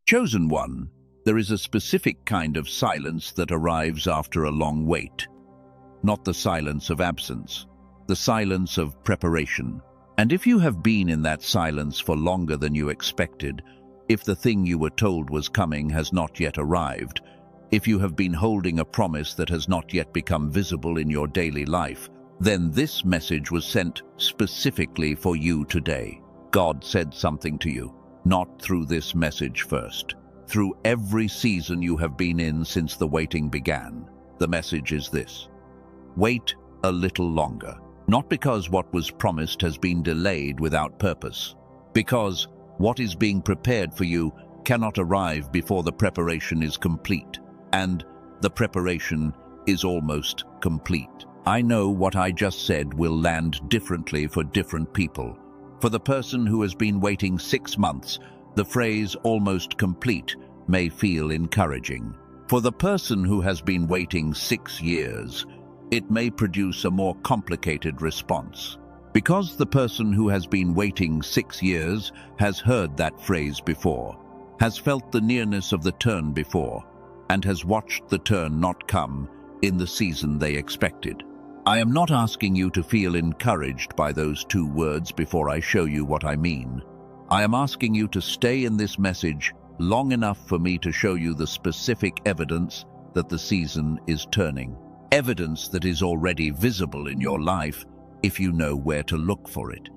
Chosen one, there is a specific kind of silence that arrives after a long wait. Not the silence of absence, the silence of preparation. And if you have been in that silence for longer than you expected, if the thing you were told was coming has not yet arrived, if you have been holding a promise that has not yet become visible in your daily life, then this message was sent specifically for you today. God said something to you, not through this message first. Through every season you have been in since the waiting began, the message is this: wait a little longer. Not because what was promised has been delayed without purpose, because what is being prepared for you cannot arrive before the preparation is complete, and the preparation is almost complete. I know what I just said will land differently for different people. For the person who has been waiting 6 months, the phrase almost complete may feel encouraging. For the person who has been waiting 6 years, it may produce a more complicated response. Because the person who has been waiting 6 years has heard that phrase before, has felt the nearness of the turn before, and has watched the turn not come in the season they expected. I am not asking you to feel encouraged by those 2 words before I show you what I mean. I am asking you to stay in this message long enough for me to show you the specific evidence that the season is turning. Evidence that is already visible in your life if you know where to look for it.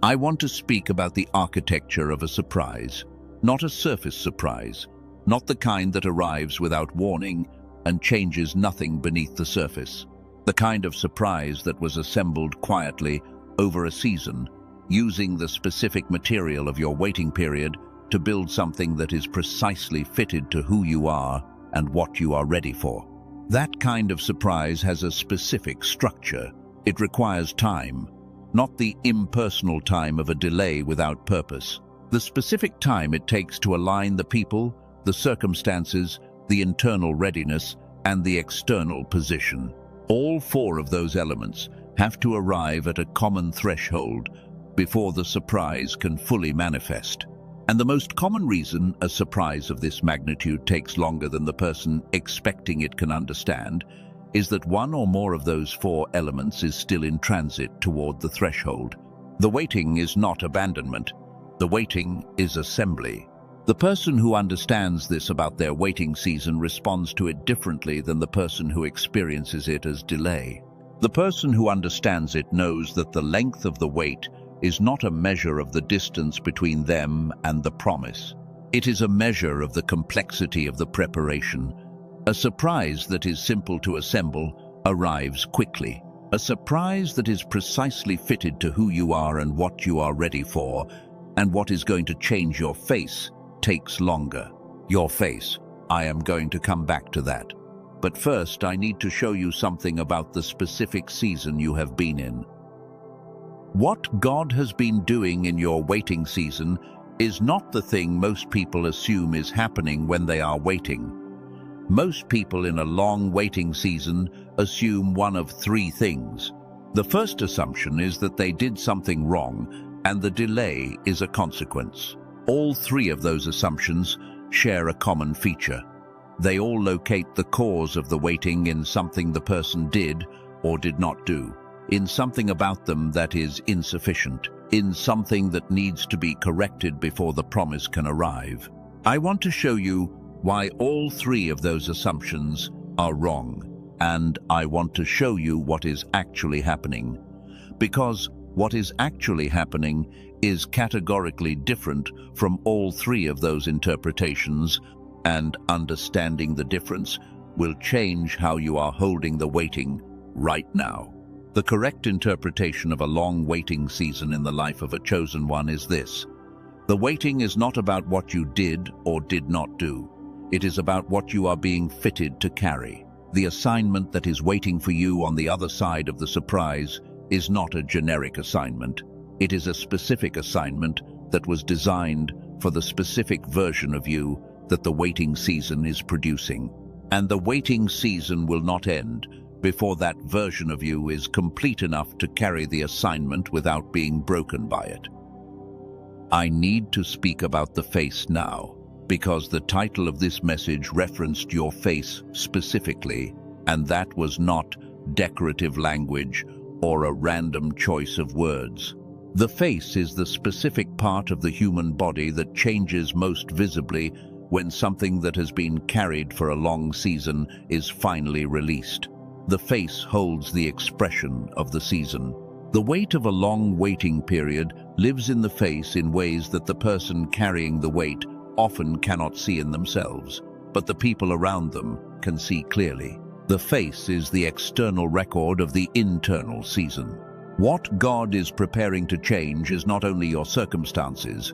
I want to speak about the architecture of a surprise, not a surface surprise, not the kind that arrives without warning and changes nothing beneath the surface. The kind of surprise that was assembled quietly over a season, using the specific material of your waiting period to build something that is precisely fitted to who you are and what you are ready for. That kind of surprise has a specific structure. It requires time, not the impersonal time of a delay without purpose. The specific time it takes to align the people, the circumstances, the internal readiness, and the external position. All 4 of those elements have to arrive at a common threshold before the surprise can fully manifest. And the most common reason a surprise of this magnitude takes longer than the person expecting it can understand is that one or more of those 4 elements is still in transit toward the threshold. The waiting is not abandonment. The waiting is assembly. The person who understands this about their waiting season responds to it differently than the person who experiences it as delay. The person who understands it knows that the length of the wait is not a measure of the distance between them and the promise. It is a measure of the complexity of the preparation. A surprise that is simple to assemble arrives quickly. A surprise that is precisely fitted to who you are and what you are ready for, and what is going to change your face, takes longer. Your face. I am going to come back to that. But first, I need to show you something about the specific season you have been in. What God has been doing in your waiting season is not the thing most people assume is happening when they are waiting. Most people in a long waiting season assume one of 3 things. The first assumption is that they did something wrong, and the delay is a consequence. All 3 of those assumptions share a common feature. They all locate the cause of the waiting in something the person did or did not do, in something about them that is insufficient, in something that needs to be corrected before the promise can arrive. I want to show you why all 3 of those assumptions are wrong, and I want to show you what is actually happening. Because what is actually happening is categorically different from all 3 of those interpretations, and understanding the difference will change how you are holding the waiting right now. The correct interpretation of a long waiting season in the life of a chosen one is this: the waiting is not about what you did or did not do. It is about what you are being fitted to carry. The assignment that is waiting for you on the other side of the surprise is not a generic assignment. It is a specific assignment that was designed for the specific version of you that the waiting season is producing. And the waiting season will not end before that version of you is complete enough to carry the assignment without being broken by it. I need to speak about the face now. because the title of this message referenced your face specifically, and that was not decorative language or a random choice of words. The face is the specific part of the human body that changes most visibly when something that has been carried for a long season is finally released. The face holds the expression of the season. The weight of a long waiting period lives in the face in ways that the person carrying the weight often cannot see in themselves, but the people around them can see clearly. The face is the external record of the internal season. What God is preparing to change is not only your circumstances.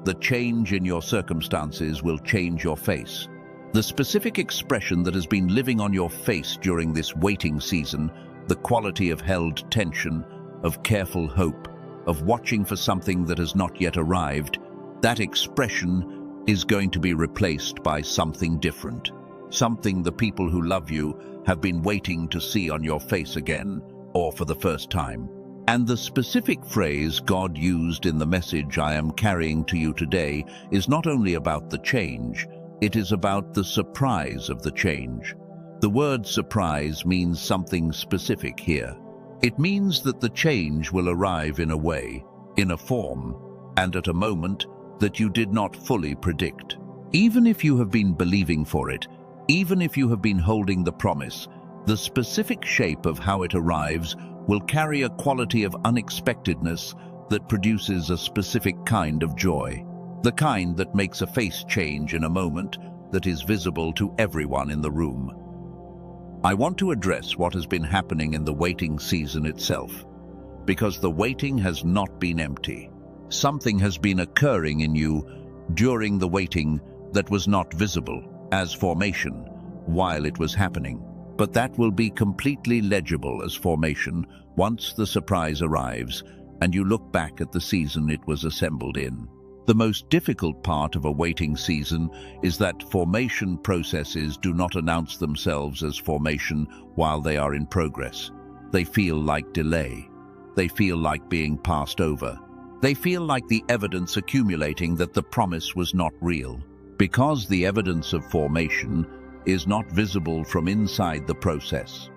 The change in your circumstances will change your face. The specific expression that has been living on your face during this waiting season, the quality of held tension, of careful hope, of watching for something that has not yet arrived, that expression is going to be replaced by something different. Something the people who love you have been waiting to see on your face again, or for the first time. And the specific phrase God used in the message I am carrying to you today is not only about the change, it is about the surprise of the change. The word surprise means something specific here. It means that the change will arrive in a way, in a form, and at a moment that you did not fully predict. Even if you have been believing for it, even if you have been holding the promise, the specific shape of how it arrives will carry a quality of unexpectedness that produces a specific kind of joy. The kind that makes a face change in a moment that is visible to everyone in the room. I want to address what has been happening in the waiting season itself, because the waiting has not been empty. Something has been occurring in you during the waiting that was not visible as formation while it was happening, but that will be completely legible as formation once the surprise arrives and you look back at the season it was assembled in. The most difficult part of a waiting season is that formation processes do not announce themselves as formation while they are in progress. They feel like delay. They feel like being passed over. They feel like the evidence accumulating that the promise was not real. Because the evidence of formation is not visible from inside the process.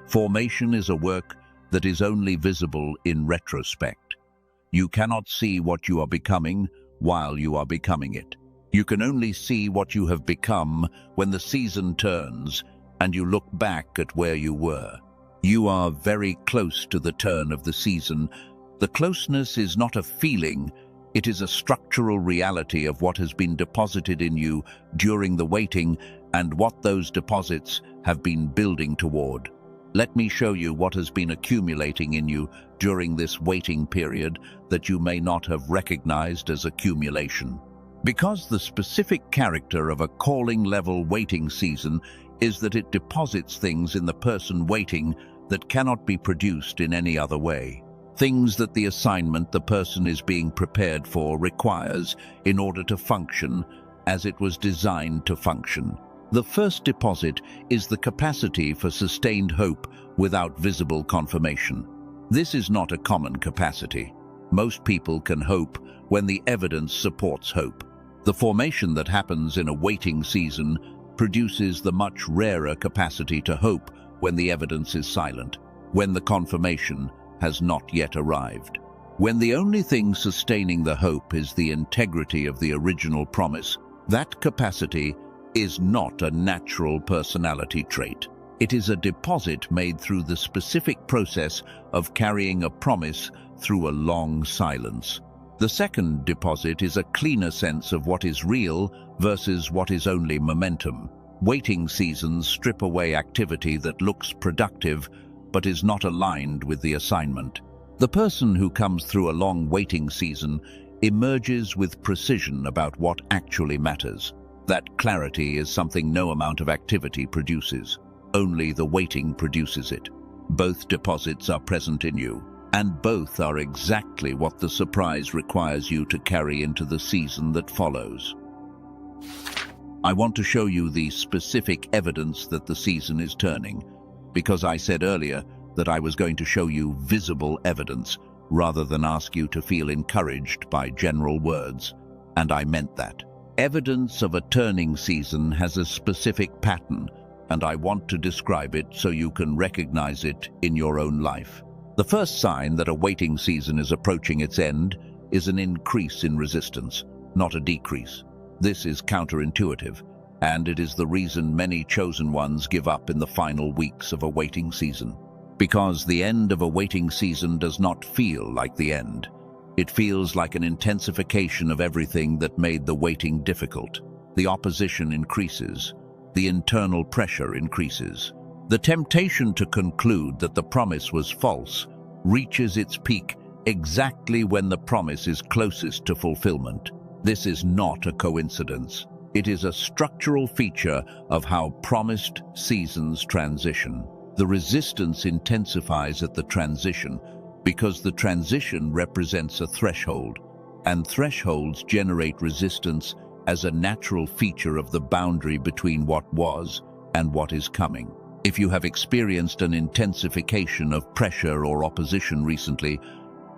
Formation is a work that is only visible in retrospect. You cannot see what you are becoming while you are becoming it. You can only see what you have become when the season turns and you look back at where you were. You are very close to the turn of the season. The closeness is not a feeling, it is a structural reality of what has been deposited in you during the waiting and what those deposits have been building toward. Let me show you what has been accumulating in you during this waiting period that you may not have recognized as accumulation. Because the specific character of a calling-level waiting season is that it deposits things in the person waiting that cannot be produced in any other way. Things that the assignment the person is being prepared for requires in order to function as it was designed to function. The first deposit is the capacity for sustained hope without visible confirmation. This is not a common capacity. Most people can hope when the evidence supports hope. The formation that happens in a waiting season produces the much rarer capacity to hope when the evidence is silent, when the confirmation has not yet arrived. When the only thing sustaining the hope is the integrity of the original promise, that capacity is not a natural personality trait. It is a deposit made through the specific process of carrying a promise through a long silence. The second deposit is a cleaner sense of what is real versus what is only momentum. Waiting seasons strip away activity that looks productive but is not aligned with the assignment. The person who comes through a long waiting season emerges with precision about what actually matters. That clarity is something no amount of activity produces. Only the waiting produces it. Both deposits are present in you, and both are exactly what the surprise requires you to carry into the season that follows. I want to show you the specific evidence that the season is turning, because I said earlier that I was going to show you visible evidence rather than ask you to feel encouraged by general words, and I meant that. Evidence of a turning season has a specific pattern, and I want to describe it so you can recognize it in your own life. The first sign that a waiting season is approaching its end is an increase in resistance, not a decrease. This is counterintuitive, and it is the reason many chosen ones give up in the final weeks of a waiting season. Because the end of a waiting season does not feel like the end. It feels like an intensification of everything that made the waiting difficult. The opposition increases. The internal pressure increases. The temptation to conclude that the promise was false reaches its peak exactly when the promise is closest to fulfillment. This is not a coincidence. It is a structural feature of how promised seasons transition. The resistance intensifies at the transition because the transition represents a threshold, and thresholds generate resistance as a natural feature of the boundary between what was and what is coming. If you have experienced an intensification of pressure or opposition recently,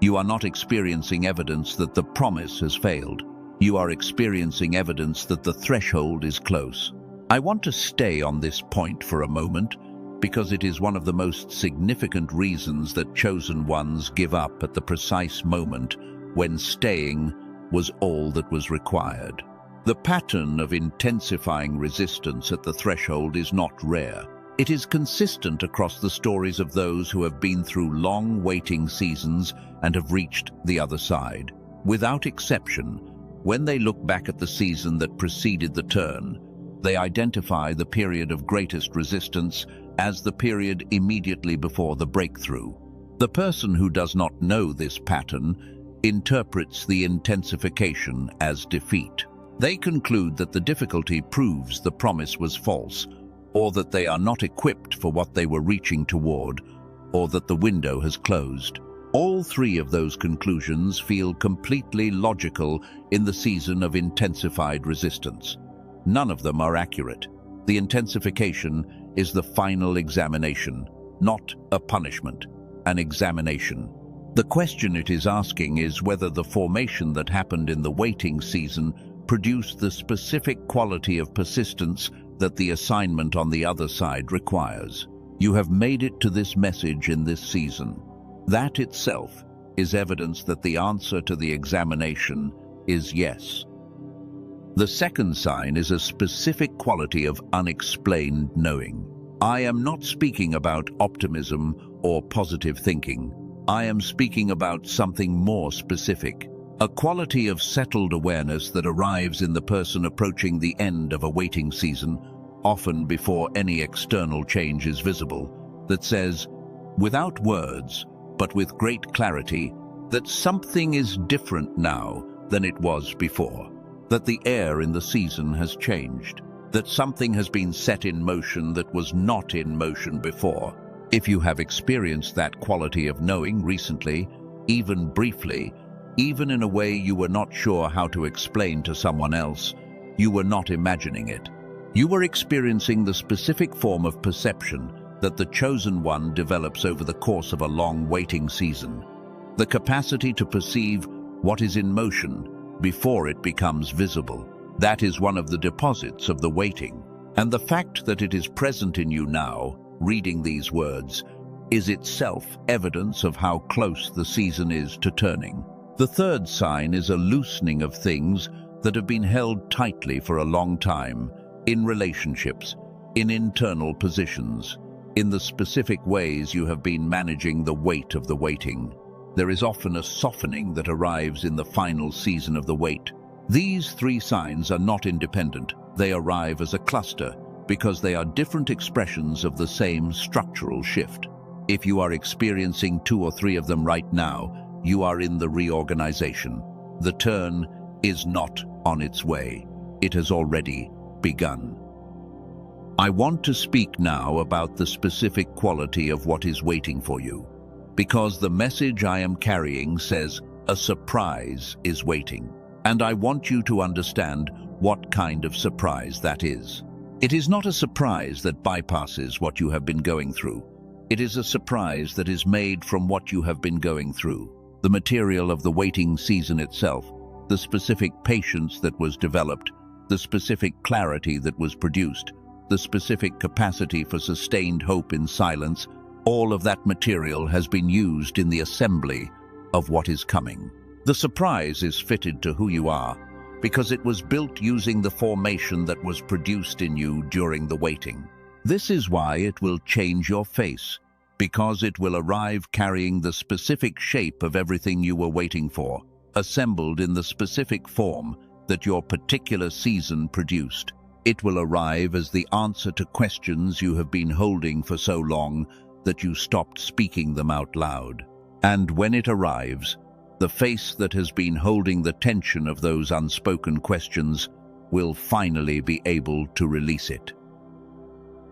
you are not experiencing evidence that the promise has failed. You are experiencing evidence that the threshold is close. I want to stay on this point for a moment because it is one of the most significant reasons that chosen ones give up at the precise moment when staying was all that was required. The pattern of intensifying resistance at the threshold is not rare. It is consistent across the stories of those who have been through long waiting seasons and have reached the other side. Without exception, when they look back at the season that preceded the turn, they identify the period of greatest resistance as the period immediately before the breakthrough. The person who does not know this pattern interprets the intensification as defeat. They conclude that the difficulty proves the promise was false, or that they are not equipped for what they were reaching toward, or that the window has closed. All three of those conclusions feel completely logical in the season of intensified resistance. None of them are accurate. The intensification is the final examination, not a punishment, an examination. The question it is asking is whether the formation that happened in the waiting season produced the specific quality of persistence that the assignment on the other side requires. You have made it to this message in this season. That itself is evidence that the answer to the examination is yes. The second sign is a specific quality of unexplained knowing. I am not speaking about optimism or positive thinking. I am speaking about something more specific. A quality of settled awareness that arrives in the person approaching the end of a waiting season, often before any external change is visible, that says, without words, but with great clarity, that something is different now than it was before, that the air in the season has changed, that something has been set in motion that was not in motion before. If you have experienced that quality of knowing recently, even briefly, even in a way you were not sure how to explain to someone else, you were not imagining it. You were experiencing the specific form of perception that the chosen one develops over the course of a long waiting season. The capacity to perceive what is in motion before it becomes visible. That is one of the deposits of the waiting. And the fact that it is present in you now, reading these words, is itself evidence of how close the season is to turning. The third sign is a loosening of things that have been held tightly for a long time, in relationships, in internal positions, in the specific ways you have been managing the weight of the waiting. There is often a softening that arrives in the final season of the wait. These three signs are not independent. They arrive as a cluster because they are different expressions of the same structural shift. If you are experiencing 2 or 3 of them right now, you are in the reorganization. The turn is not on its way. It has already begun. I want to speak now about the specific quality of what is waiting for you, because the message I am carrying says a surprise is waiting, and I want you to understand what kind of surprise that is. It is not a surprise that bypasses what you have been going through. It is a surprise that is made from what you have been going through. The material of the waiting season itself, the specific patience that was developed, the specific clarity that was produced, the specific capacity for sustained hope in silence, all of that material has been used in the assembly of what is coming. The surprise is fitted to who you are because it was built using the formation that was produced in you during the waiting. This is why it will change your face, because it will arrive carrying the specific shape of everything you were waiting for, assembled in the specific form that your particular season produced. It will arrive as the answer to questions you have been holding for so long that you stopped speaking them out loud. And when it arrives, the face that has been holding the tension of those unspoken questions will finally be able to release it.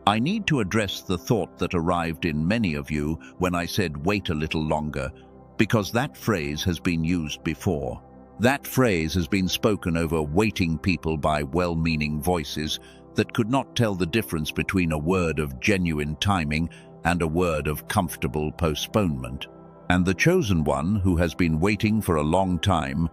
I need to address the thought that arrived in many of you when I said wait a little longer, because that phrase has been used before. That phrase has been spoken over waiting people by well-meaning voices that could not tell the difference between a word of genuine timing and a word of comfortable postponement. And the chosen one, who has been waiting for a long time,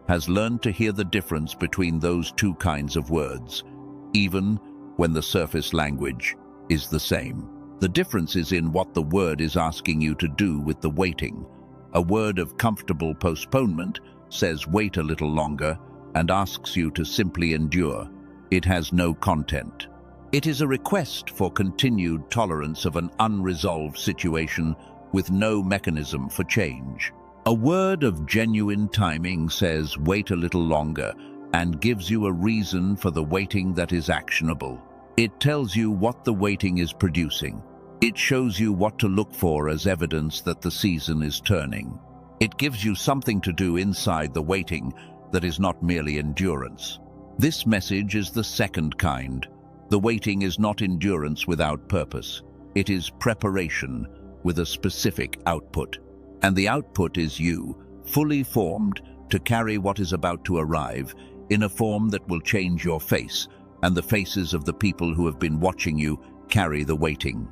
has learned to hear the difference between those two kinds of words, even when the surface language is the same. The difference is in what the word is asking you to do with the waiting. A word of comfortable postponement says wait a little longer and asks you to simply endure. It has no content. It is a request for continued tolerance of an unresolved situation with no mechanism for change. A word of genuine timing says wait a little longer and gives you a reason for the waiting that is actionable. It tells you what the waiting is producing. It shows you what to look for as evidence that the season is turning. It gives you something to do inside the waiting that is not merely endurance. This message is the second kind. The waiting is not endurance without purpose. It is preparation with a specific output. And the output is you, fully formed to carry what is about to arrive in a form that will change your face, and the faces of the people who have been watching you carry the waiting.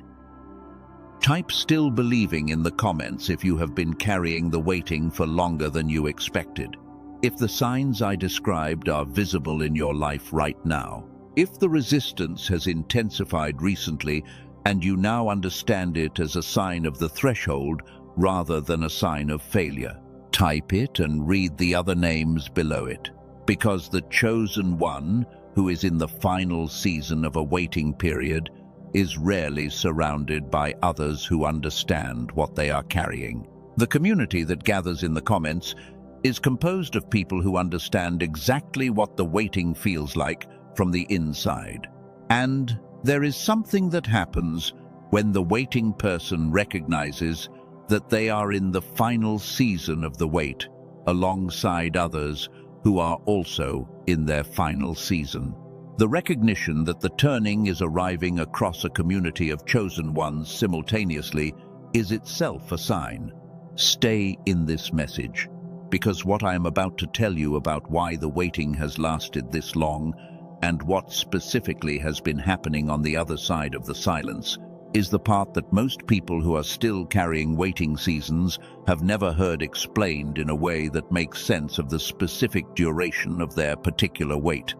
Type still believing in the comments if you have been carrying the waiting for longer than you expected. If the signs I described are visible in your life right now, if the resistance has intensified recently and you now understand it as a sign of the threshold rather than a sign of failure, type it and read the other names below it. Because the chosen one, who is in the final season of a waiting period, is rarely surrounded by others who understand what they are carrying. The community that gathers in the comments is composed of people who understand exactly what the waiting feels like from the inside. And there is something that happens when the waiting person recognizes that they are in the final season of the wait, alongside others who are also in their final season. The recognition that the turning is arriving across a community of chosen ones simultaneously is itself a sign. Stay in this message, because what I am about to tell you about why the waiting has lasted this long and what specifically has been happening on the other side of the silence is the part that most people who are still carrying waiting seasons have never heard explained in a way that makes sense of the specific duration of their particular wait.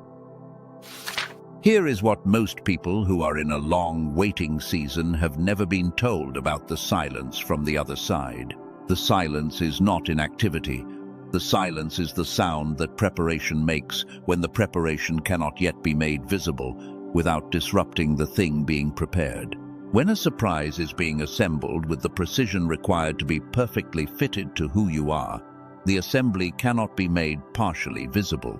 Here is what most people who are in a long waiting season have never been told about the silence from the other side. The silence is not inactivity. The silence is the sound that preparation makes when the preparation cannot yet be made visible without disrupting the thing being prepared. When a surprise is being assembled with the precision required to be perfectly fitted to who you are, the assembly cannot be made partially visible.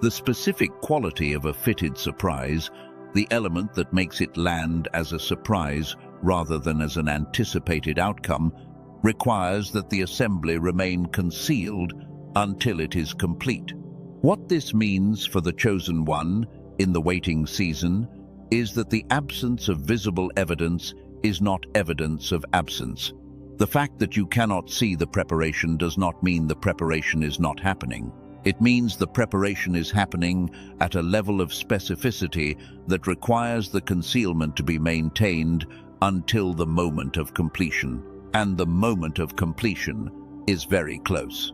The specific quality of a fitted surprise, the element that makes it land as a surprise rather than as an anticipated outcome, requires that the assembly remain concealed until it is complete. What this means for the chosen one in the waiting season is that the absence of visible evidence is not evidence of absence. The fact that you cannot see the preparation does not mean the preparation is not happening. It means the preparation is happening at a level of specificity that requires the concealment to be maintained until the moment of completion. And the moment of completion is very close.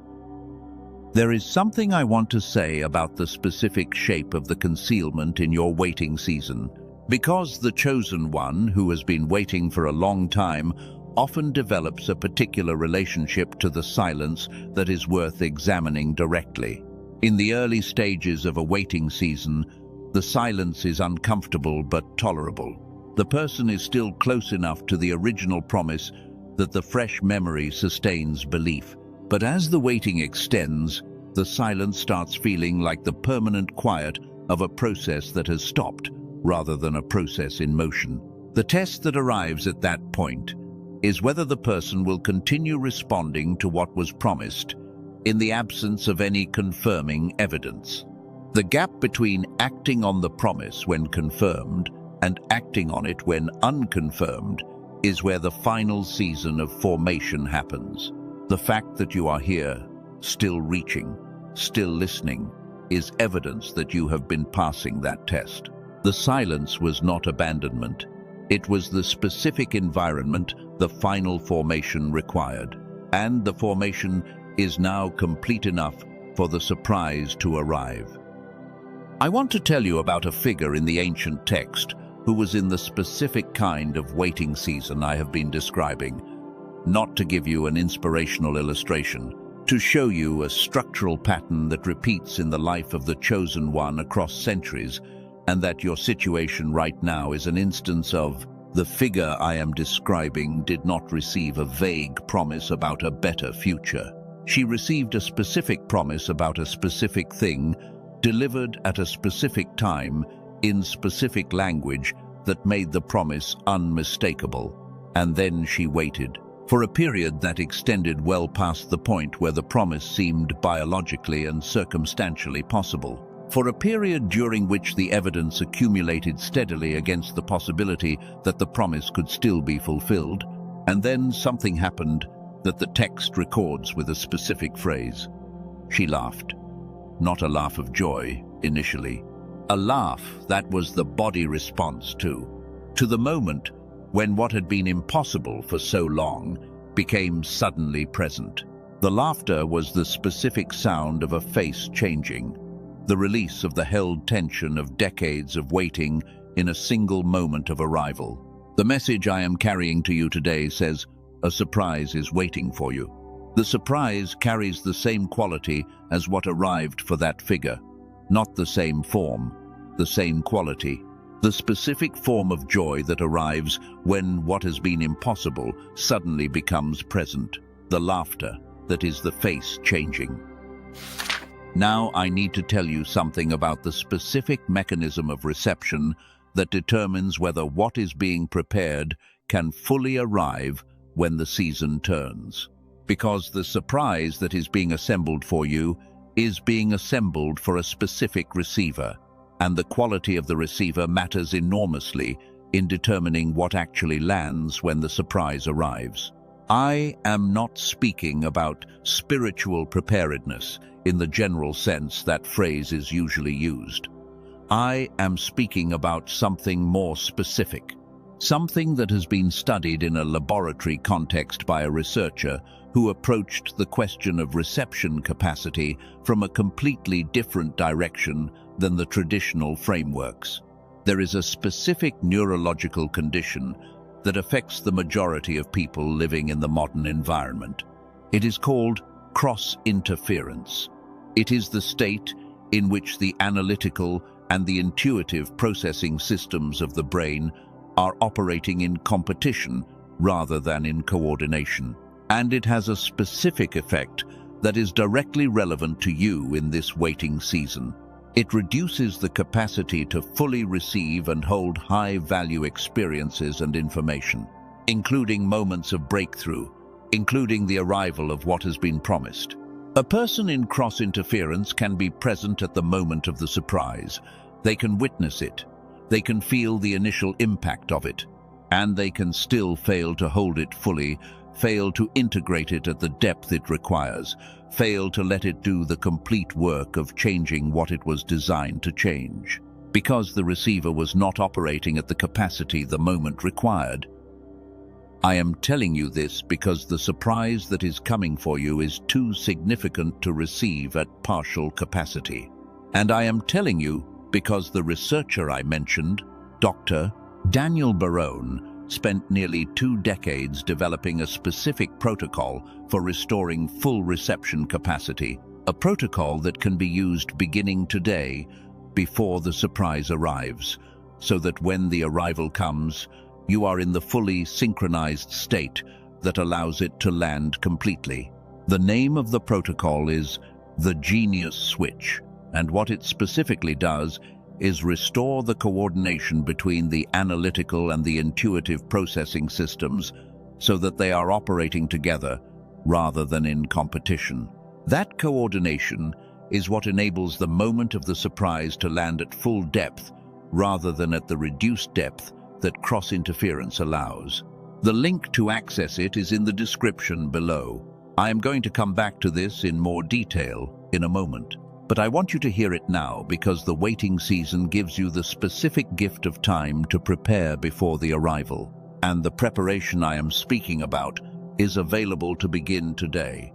There is something I want to say about the specific shape of the concealment in your waiting season, because the chosen one, who has been waiting for a long time, often develops a particular relationship to the silence that is worth examining directly. In the early stages of a waiting season, the silence is uncomfortable but tolerable. The person is still close enough to the original promise that the fresh memory sustains belief. But as the waiting extends, the silence starts feeling like the permanent quiet of a process that has stopped, rather than a process in motion. The test that arrives at that point is whether the person will continue responding to what was promised in the absence of any confirming evidence. The gap between acting on the promise when confirmed and acting on it when unconfirmed is where the final season of formation happens. The fact that you are here, still reaching, still listening, is evidence that you have been passing that test. The silence was not abandonment. It was the specific environment the final formation required. And the formation is now complete enough for the surprise to arrive. I want to tell you about a figure in the ancient text who was in the specific kind of waiting season I have been describing, not to give you an inspirational illustration, to show you a structural pattern that repeats in the life of the chosen one across centuries, and that your situation right now is an instance of the figure I am describing did not receive a vague promise about a better future. She received a specific promise about a specific thing, delivered at a specific time, in specific language that made the promise unmistakable. And then she waited, for a period that extended well past the point where the promise seemed biologically and circumstantially possible. For a period during which the evidence accumulated steadily against the possibility that the promise could still be fulfilled. And then something happened that the text records with a specific phrase. She laughed. Not a laugh of joy, initially. A laugh that was the body response to the moment when what had been impossible for so long became suddenly present. The laughter was the specific sound of a face changing, the release of the held tension of decades of waiting in a single moment of arrival. The message I am carrying to you today says, a surprise is waiting for you. The surprise carries the same quality as what arrived for that figure. Not the same form, the same quality. The specific form of joy that arrives when what has been impossible suddenly becomes present. The laughter that is the face changing. Now I need to tell you something about the specific mechanism of reception that determines whether what is being prepared can fully arrive when the season turns. Because the surprise that is being assembled for you is being assembled for a specific receiver, and the quality of the receiver matters enormously in determining what actually lands when the surprise arrives. I am not speaking about spiritual preparedness in the general sense that phrase is usually used. I am speaking about something more specific, something that has been studied in a laboratory context by a researcher who approached the question of reception capacity from a completely different direction than the traditional frameworks. There is a specific neurological condition that affects the majority of people living in the modern environment. It is called cross-interference. It is the state in which the analytical and the intuitive processing systems of the brain are operating in competition rather than in coordination. And it has a specific effect that is directly relevant to you in this waiting season. It reduces the capacity to fully receive and hold high-value experiences and information, including moments of breakthrough, including the arrival of what has been promised. A person in cross-interference can be present at the moment of the surprise. They can witness it. They can feel the initial impact of it. And they can still fail to hold it fully, fail to integrate it at the depth it requires, fail to let it do the complete work of changing what it was designed to change, because the receiver was not operating at the capacity the moment required. I am telling you this because the surprise that is coming for you is too significant to receive at partial capacity. And I am telling you because the researcher I mentioned, Dr. Daniel Barone, spent nearly 2 decades developing a specific protocol for restoring full reception capacity, a protocol that can be used beginning today before the surprise arrives, so that when the arrival comes, you are in the fully synchronized state that allows it to land completely. The name of the protocol is the Genius Switch, and what it specifically does is restore the coordination between the analytical and the intuitive processing systems so that they are operating together rather than in competition. That coordination is what enables the moment of the surprise to land at full depth rather than at the reduced depth that cross-interference allows. The link to access it is in the description below. I am going to come back to this in more detail in a moment, but I want you to hear it now because the waiting season gives you the specific gift of time to prepare before the arrival, and the preparation I am speaking about is available to begin today.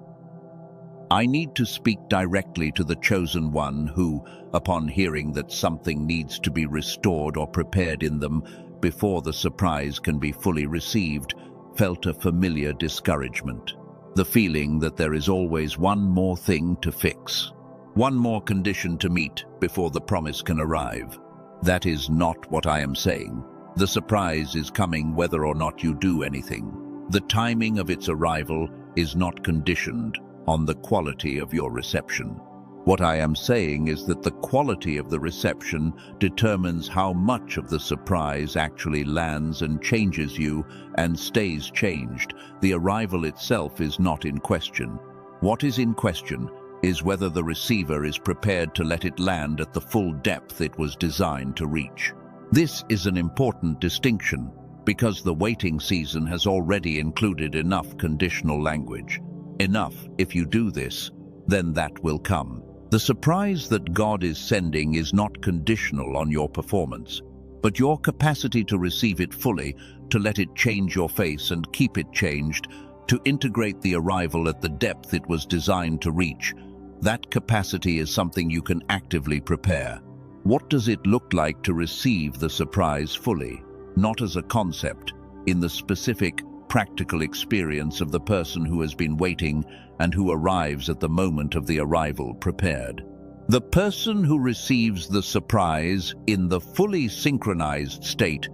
I need to speak directly to the chosen one who, upon hearing that something needs to be restored or prepared in them before the surprise can be fully received, felt a familiar discouragement. The feeling that there is always one more thing to fix, one more condition to meet before the promise can arrive. That is not what I am saying. The surprise is coming whether or not you do anything. The timing of its arrival is not conditioned on the quality of your reception. What I am saying is that the quality of the reception determines how much of the surprise actually lands and changes you and stays changed. The arrival itself is not in question. What is in question is whether the receiver is prepared to let it land at the full depth it was designed to reach. This is an important distinction because the waiting season has already included enough conditional language. Enough, if you do this, then that will come. The surprise that God is sending is not conditional on your performance, but your capacity to receive it fully, to let it change your face and keep it changed, to integrate the arrival at the depth it was designed to reach. That capacity is something you can actively prepare. What does it look like to receive the surprise fully? Not as a concept, in the specific, practical experience of the person who has been waiting and who arrives at the moment of the arrival prepared. The person who receives the surprise in the fully synchronized state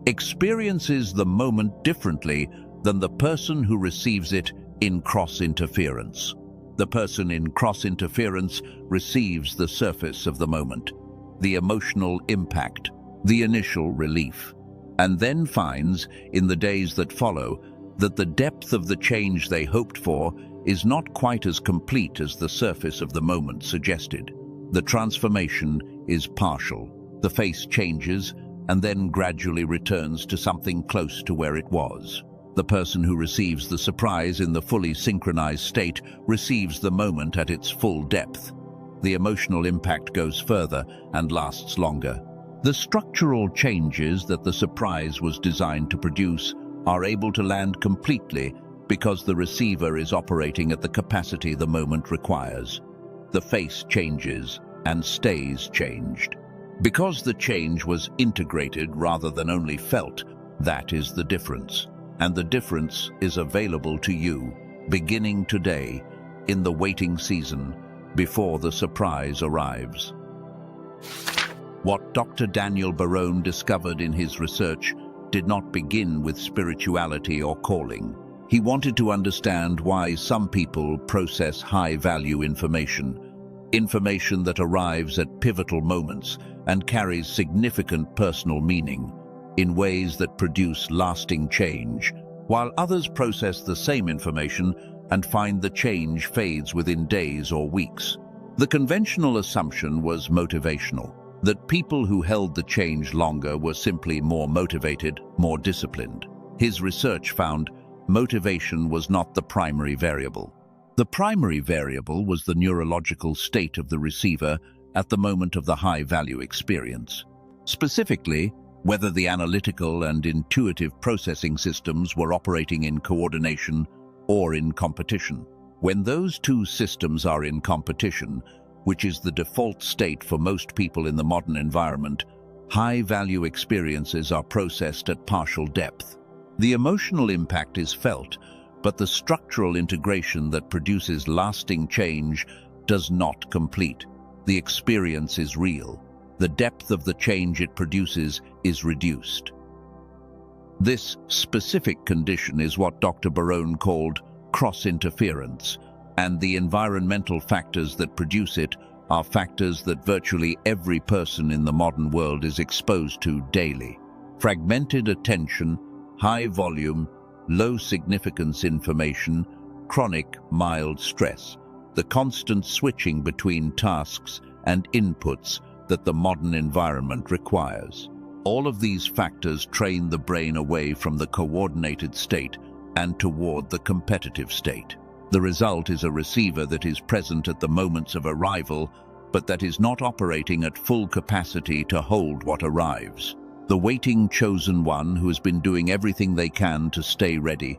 experiences the moment differently than the person who receives it in cross-interference. The person in cross-interference receives the surface of the moment, the emotional impact, the initial relief, and then finds, in the days that follow, that the depth of the change they hoped for is not quite as complete as the surface of the moment suggested. The transformation is partial. The face changes and then gradually returns to something close to where it was. The person who receives the surprise in the fully synchronized state receives the moment at its full depth. The emotional impact goes further and lasts longer. The structural changes that the surprise was designed to produce are able to land completely because the receiver is operating at the capacity the moment requires. The face changes and stays changed. Because the change was integrated rather than only felt, that is the difference. And the difference is available to you, beginning today, in the waiting season, before the surprise arrives. What Dr. Daniel Barone discovered in his research did not begin with spirituality or calling. He wanted to understand why some people process high-value information that arrives at pivotal moments and carries significant personal meaning, in ways that produce lasting change, while others process the same information and find the change fades within days or weeks. The conventional assumption was motivational, that people who held the change longer were simply more motivated, more disciplined. His research found motivation was not the primary variable. The primary variable was the neurological state of the receiver at the moment of the high-value experience. Specifically, whether the analytical and intuitive processing systems were operating in coordination or in competition. When those two systems are in competition, which is the default state for most people in the modern environment, high-value experiences are processed at partial depth. The emotional impact is felt, but the structural integration that produces lasting change does not complete. The experience is real. The depth of the change it produces is reduced. This specific condition is what Dr. Barone called cross-interference, and the environmental factors that produce it are factors that virtually every person in the modern world is exposed to daily. Fragmented attention, high volume, low significance information, chronic mild stress, the constant switching between tasks and inputs that the modern environment requires. All of these factors train the brain away from the coordinated state and toward the competitive state. The result is a receiver that is present at the moments of arrival, but that is not operating at full capacity to hold what arrives. The waiting chosen one who has been doing everything they can to stay ready,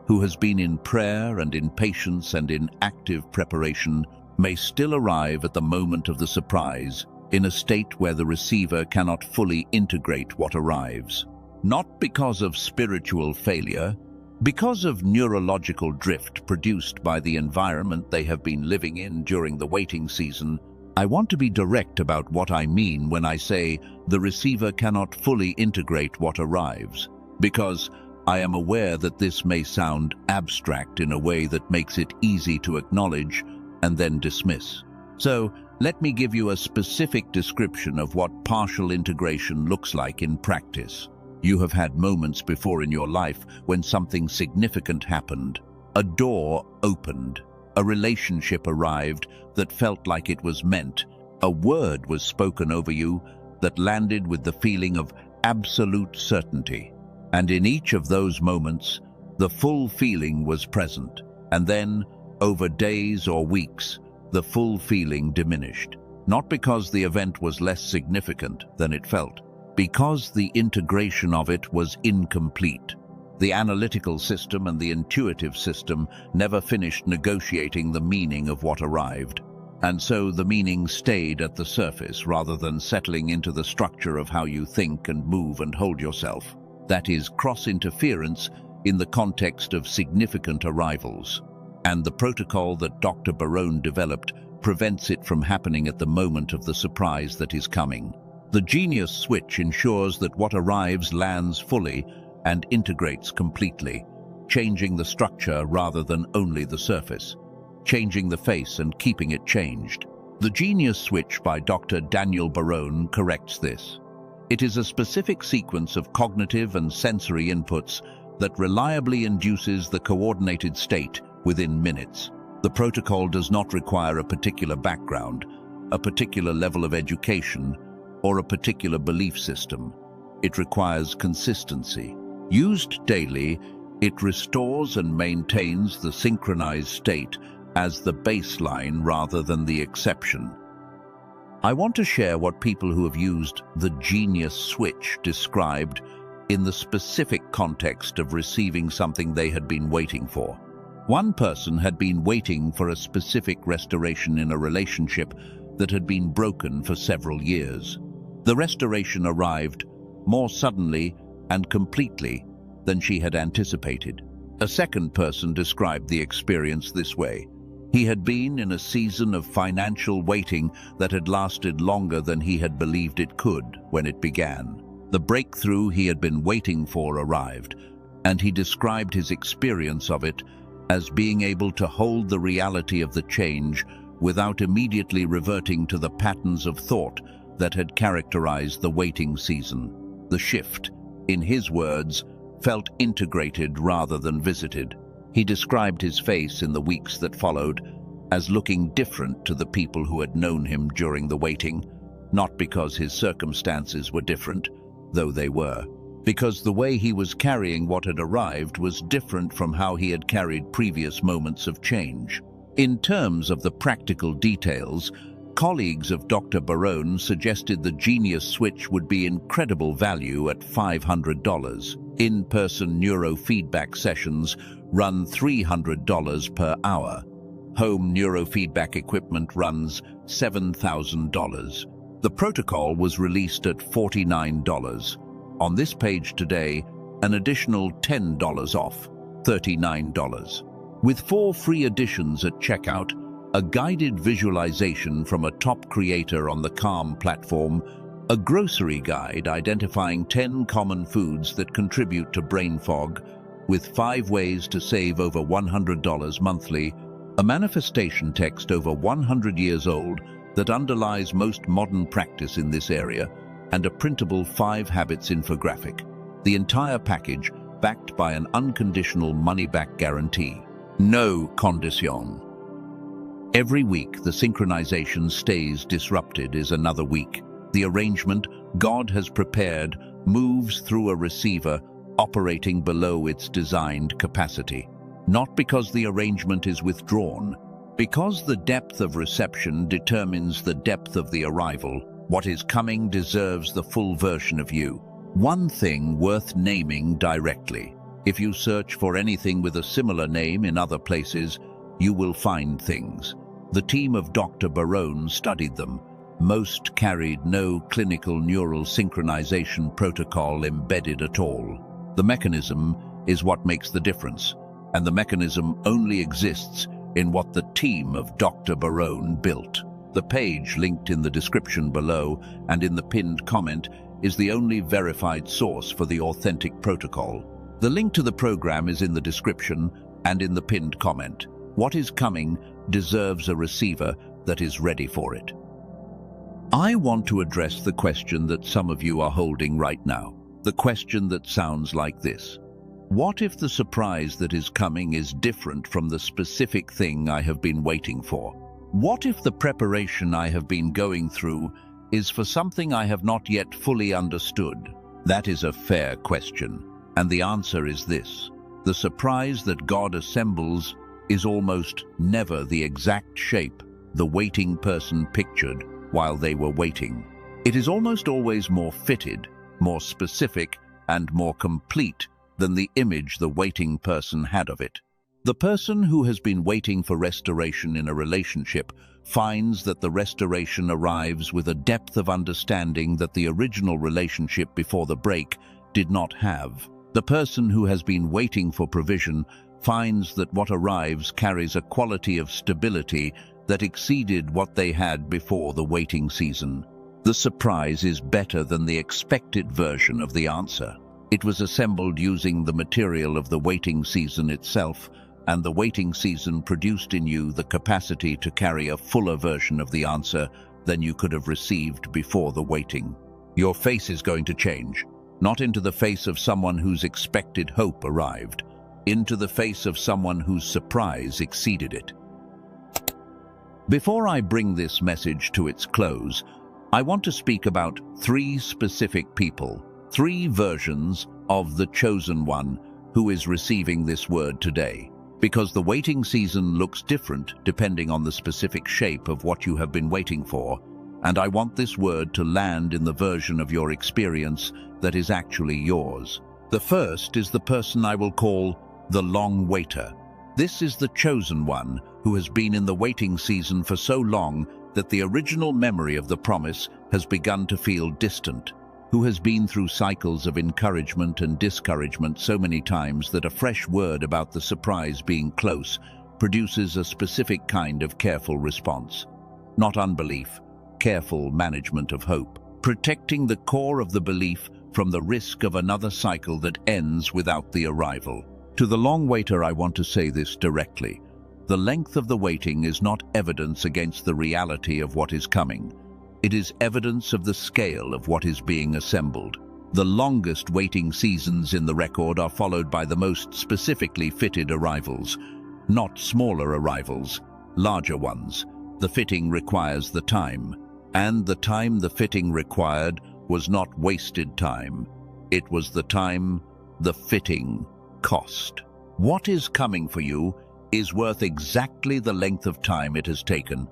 who has been in prayer and in patience and in active preparation, may still arrive at the moment of the surprise in a state where the receiver cannot fully integrate what arrives. Not because of spiritual failure, because of neurological drift produced by the environment they have been living in during the waiting season. I want to be direct about what I mean when I say the receiver cannot fully integrate what arrives, because I am aware that this may sound abstract in a way that makes it easy to acknowledge and then dismiss. So, let me give you a specific description of what partial integration looks like in practice. You have had moments before in your life when something significant happened. A door opened. A relationship arrived that felt like it was meant. A word was spoken over you that landed with the feeling of absolute certainty. And in each of those moments, the full feeling was present. And then, over days or weeks, the full feeling diminished. Not because the event was less significant than it felt, because the integration of it was incomplete. The analytical system and the intuitive system never finished negotiating the meaning of what arrived. And so the meaning stayed at the surface rather than settling into the structure of how you think and move and hold yourself. That is cross-interference in the context of significant arrivals. And the protocol that Dr. Barone developed prevents it from happening at the moment of the surprise that is coming. The genius switch ensures that what arrives lands fully and integrates completely, changing the structure rather than only the surface, changing the face and keeping it changed. The genius switch by Dr. Daniel Barone corrects this. It is a specific sequence of cognitive and sensory inputs that reliably induces the coordinated state within minutes. The protocol does not require a particular background, a particular level of education, or a particular belief system. It requires consistency. Used daily, it restores and maintains the synchronized state as the baseline rather than the exception. I want to share what people who have used the genius switch described in the specific context of receiving something they had been waiting for. One person had been waiting for a specific restoration in a relationship that had been broken for several years. The restoration arrived more suddenly and completely than she had anticipated. A second person described the experience this way. He had been in a season of financial waiting that had lasted longer than he had believed it could when it began. The breakthrough he had been waiting for arrived, and he described his experience of it as being able to hold the reality of the change without immediately reverting to the patterns of thought that had characterized the waiting season. The shift, in his words, felt integrated rather than visited. He described his face in the weeks that followed as looking different to the people who had known him during the waiting, not because his circumstances were different, though they were, because the way he was carrying what had arrived was different from how he had carried previous moments of change. In terms of the practical details, Colleagues of Dr. Barone suggested the Genius Switch would be incredible value at $500. In-person neurofeedback sessions run $300 per hour. Home neurofeedback equipment runs $7,000. The protocol was released at $49. On this page today, an additional $10 off, $39. With 4 free editions at checkout, a guided visualization from a top creator on the Calm platform, a grocery guide identifying 10 common foods that contribute to brain fog, with 5 ways to save over $100 monthly, a manifestation text over 100 years old that underlies most modern practice in this area, and a printable 5 habits infographic. The entire package backed by an unconditional money-back guarantee. No condition. Every week, the synchronization stays disrupted is another week. The arrangement God has prepared moves through a receiver operating below its designed capacity. Not because the arrangement is withdrawn, because the depth of reception determines the depth of the arrival. What is coming deserves the full version of you. One thing worth naming directly. If you search for anything with a similar name in other places, you will find things. The team of Dr. Barone studied them. Most carried no clinical neural synchronization protocol embedded at all. The mechanism is what makes the difference, and the mechanism only exists in what the team of Dr. Barone built. The page linked in the description below and in the pinned comment is the only verified source for the authentic protocol. The link to the program is in the description and in the pinned comment. What is coming deserves a receiver that is ready for it. I want to address the question that some of you are holding right now. The question that sounds like this. What if the surprise that is coming is different from the specific thing I have been waiting for? What if the preparation I have been going through is for something I have not yet fully understood? That is a fair question, and the answer is this. The surprise that God assembles is almost never the exact shape the waiting person pictured while they were waiting. It is almost always more fitted, more specific, and more complete than the image the waiting person had of it. The person who has been waiting for restoration in a relationship finds that the restoration arrives with a depth of understanding that the original relationship before the break did not have. The person who has been waiting for provision finds that what arrives carries a quality of stability that exceeded what they had before the waiting season. The surprise is better than the expected version of the answer. It was assembled using the material of the waiting season itself, and the waiting season produced in you the capacity to carry a fuller version of the answer than you could have received before the waiting. Your face is going to change, not into the face of someone whose expected hope arrived, into the face of someone whose surprise exceeded it. Before I bring this message to its close, I want to speak about 3 specific people, 3 versions of the chosen one who is receiving this word today. Because the waiting season looks different depending on the specific shape of what you have been waiting for, and I want this word to land in the version of your experience that is actually yours. The first is the person I will call the long waiter. This is the chosen one who has been in the waiting season for so long that the original memory of the promise has begun to feel distant, who has been through cycles of encouragement and discouragement so many times that a fresh word about the surprise being close produces a specific kind of careful response. Not unbelief, careful management of hope, protecting the core of the belief from the risk of another cycle that ends without the arrival. To the long waiter, I want to say this directly. The length of the waiting is not evidence against the reality of what is coming. It is evidence of the scale of what is being assembled. The longest waiting seasons in the record are followed by the most specifically fitted arrivals. Not smaller arrivals, larger ones. The fitting requires the time. And the time the fitting required was not wasted time. It was the time the fitting cost. What is coming for you is worth exactly the length of time it has taken.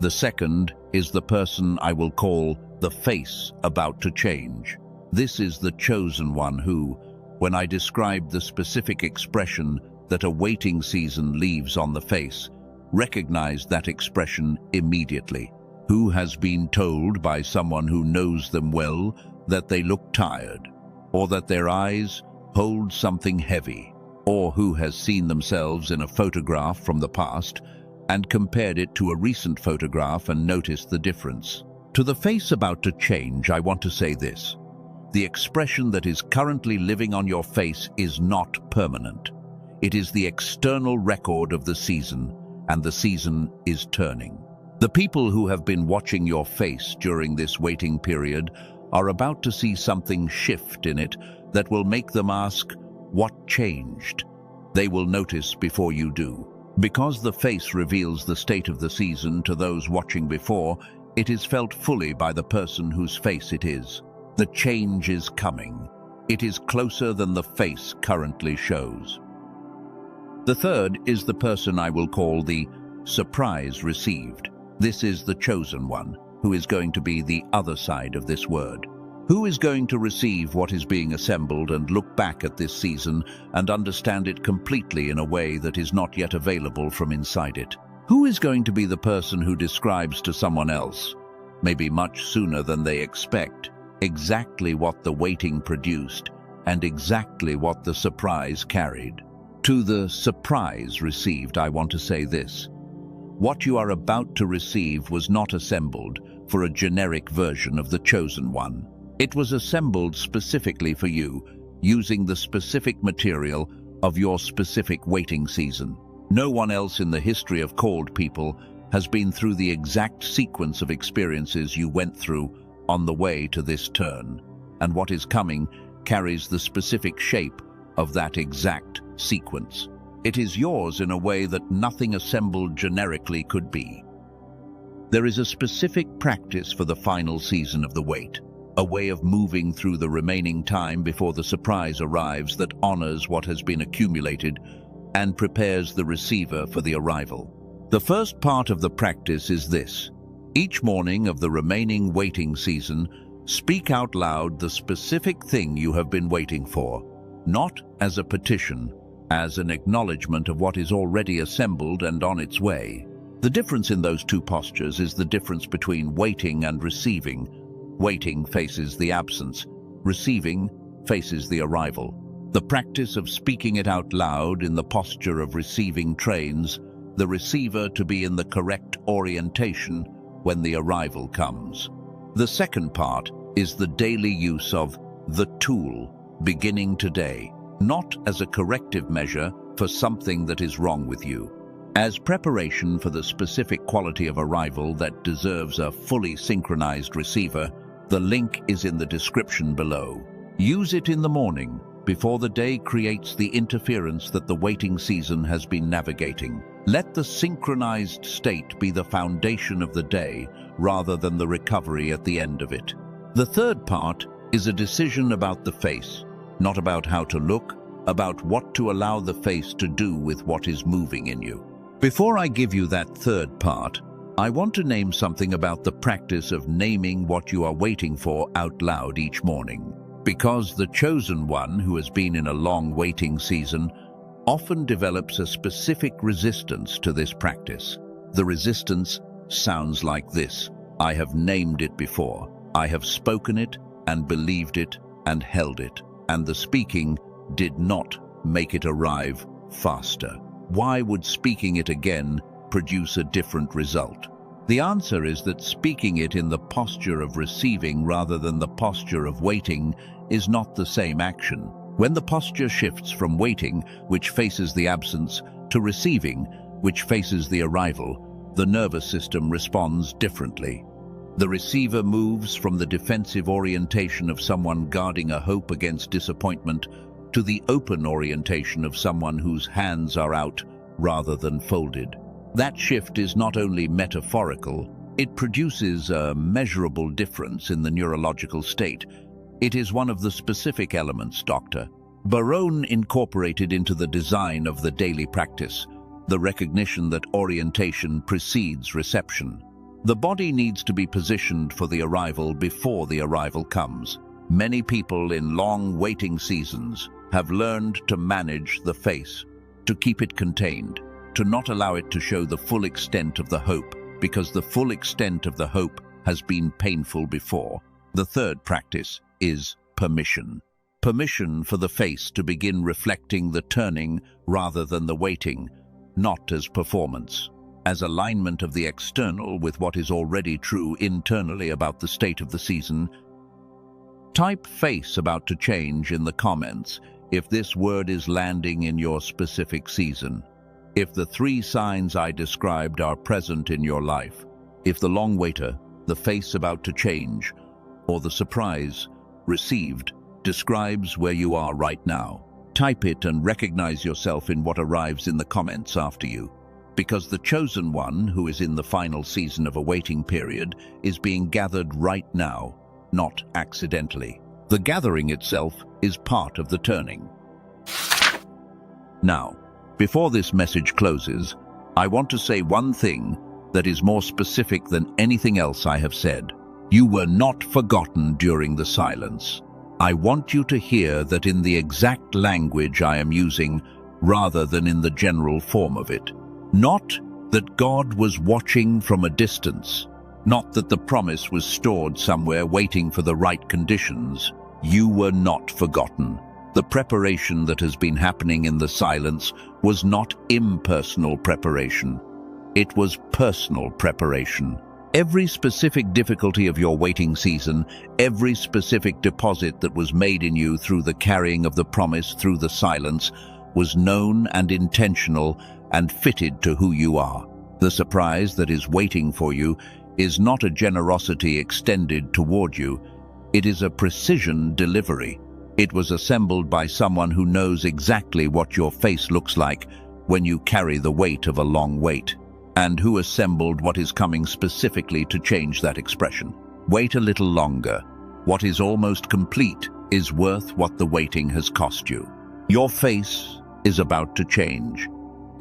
The second is the person I will call the face about to change. This is the chosen one who, when I describe the specific expression that a waiting season leaves on the face, recognize that expression immediately. Who has been told by someone who knows them well that they look tired, or that their eyes hold something heavy, or who has seen themselves in a photograph from the past and compared it to a recent photograph and noticed the difference. To the face about to change, I want to say this. The expression that is currently living on your face is not permanent. It is the external record of the season, and the season is turning. The people who have been watching your face during this waiting period are about to see something shift in it that will make them ask, what changed? They will notice before you do. Because the face reveals the state of the season to those watching before, it is felt fully by the person whose face it is. The change is coming. It is closer than the face currently shows. The third is the person I will call the surprise received. This is the chosen one, who is going to be the other side of this word. Who is going to receive what is being assembled and look back at this season and understand it completely in a way that is not yet available from inside it? Who is going to be the person who describes to someone else, maybe much sooner than they expect, exactly what the waiting produced and exactly what the surprise carried? To the surprise received, I want to say this. What you are about to receive was not assembled for a generic version of the chosen one. It was assembled specifically for you, using the specific material of your specific waiting season. No one else in the history of called people has been through the exact sequence of experiences you went through on the way to this turn, and what is coming carries the specific shape of that exact sequence. It is yours in a way that nothing assembled generically could be. There is a specific practice for the final season of the wait, a way of moving through the remaining time before the surprise arrives that honors what has been accumulated and prepares the receiver for the arrival. The first part of the practice is this. Each morning of the remaining waiting season, speak out loud the specific thing you have been waiting for, not as a petition, as an acknowledgement of what is already assembled and on its way. The difference in those two postures is the difference between waiting and receiving. Waiting faces the absence, receiving faces the arrival. The practice of speaking it out loud in the posture of receiving trains the receiver to be in the correct orientation when the arrival comes. The second part is the daily use of the tool, beginning today, not as a corrective measure for something that is wrong with you. As preparation for the specific quality of arrival that deserves a fully synchronized receiver, the link is in the description below. Use it in the morning, before the day creates the interference that the waiting season has been navigating. Let the synchronized state be the foundation of the day, rather than the recovery at the end of it. The third part is a decision about the face, not about how to look, about what to allow the face to do with what is moving in you. Before I give you that third part, I want to name something about the practice of naming what you are waiting for out loud each morning. Because the chosen one who has been in a long waiting season often develops a specific resistance to this practice. The resistance sounds like this. I have named it before. I have spoken it and believed it and held it, and the speaking did not make it arrive faster. Why would speaking it again produce a different result? The answer is that speaking it in the posture of receiving rather than the posture of waiting is not the same action. When the posture shifts from waiting, which faces the absence, to receiving, which faces the arrival, the nervous system responds differently. The receiver moves from the defensive orientation of someone guarding a hope against disappointment to the open orientation of someone whose hands are out rather than folded. That shift is not only metaphorical, it produces a measurable difference in the neurological state. It is one of the specific elements Dr. Barone incorporated into the design of the daily practice, the recognition that orientation precedes reception. The body needs to be positioned for the arrival before the arrival comes. Many people in long waiting seasons have learned to manage the face, to keep it contained, to not allow it to show the full extent of the hope, because the full extent of the hope has been painful before. The third practice is permission. Permission for the face to begin reflecting the turning rather than the waiting, not as performance, as alignment of the external with what is already true internally about the state of the season. Type face about to change in the comments if this word is landing in your specific season. If the 3 signs I described are present in your life, if the long waiter, the face about to change, or the surprise received describes where you are right now, type it and recognize yourself in what arrives in the comments after you. Because the chosen one, who is in the final season of a waiting period, is being gathered right now, not accidentally. The gathering itself is part of the turning. Now, before this message closes, I want to say one thing that is more specific than anything else I have said. You were not forgotten during the silence. I want you to hear that in the exact language I am using, rather than in the general form of it. Not that God was watching from a distance, not that the promise was stored somewhere waiting for the right conditions. You were not forgotten. The preparation that has been happening in the silence was not impersonal preparation. It was personal preparation. Every specific difficulty of your waiting season, every specific deposit that was made in you through the carrying of the promise through the silence, was known and intentional and fitted to who you are. The surprise that is waiting for you is not a generosity extended toward you. It is a precision delivery. It was assembled by someone who knows exactly what your face looks like when you carry the weight of a long wait, and who assembled what is coming specifically to change that expression. Wait a little longer. What is almost complete is worth what the waiting has cost you. Your face is about to change,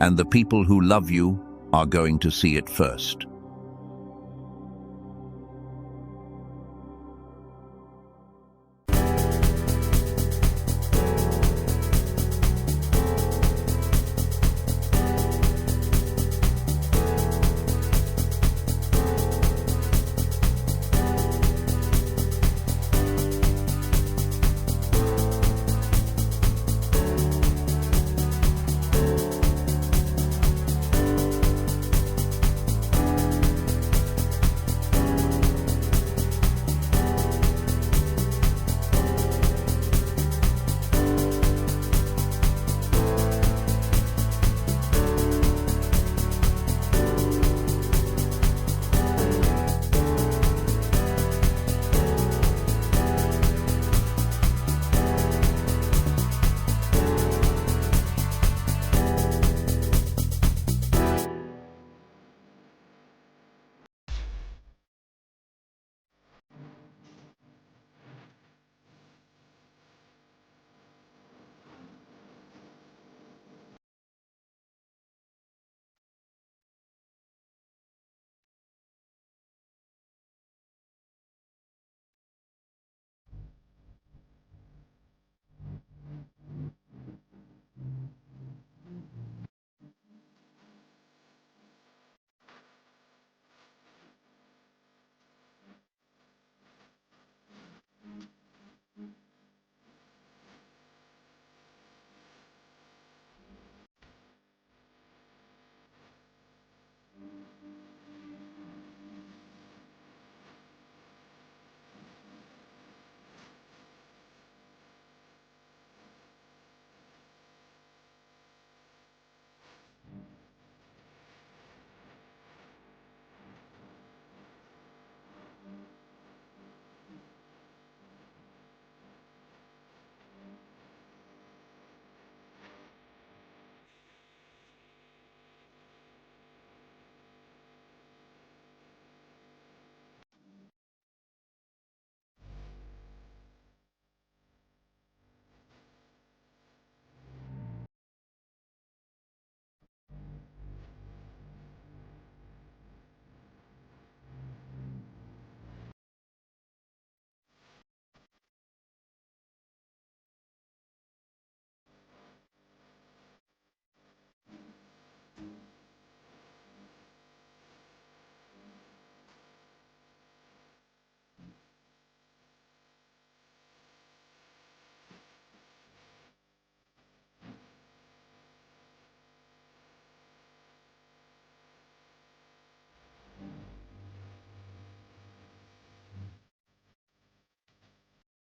and the people who love you are going to see it first.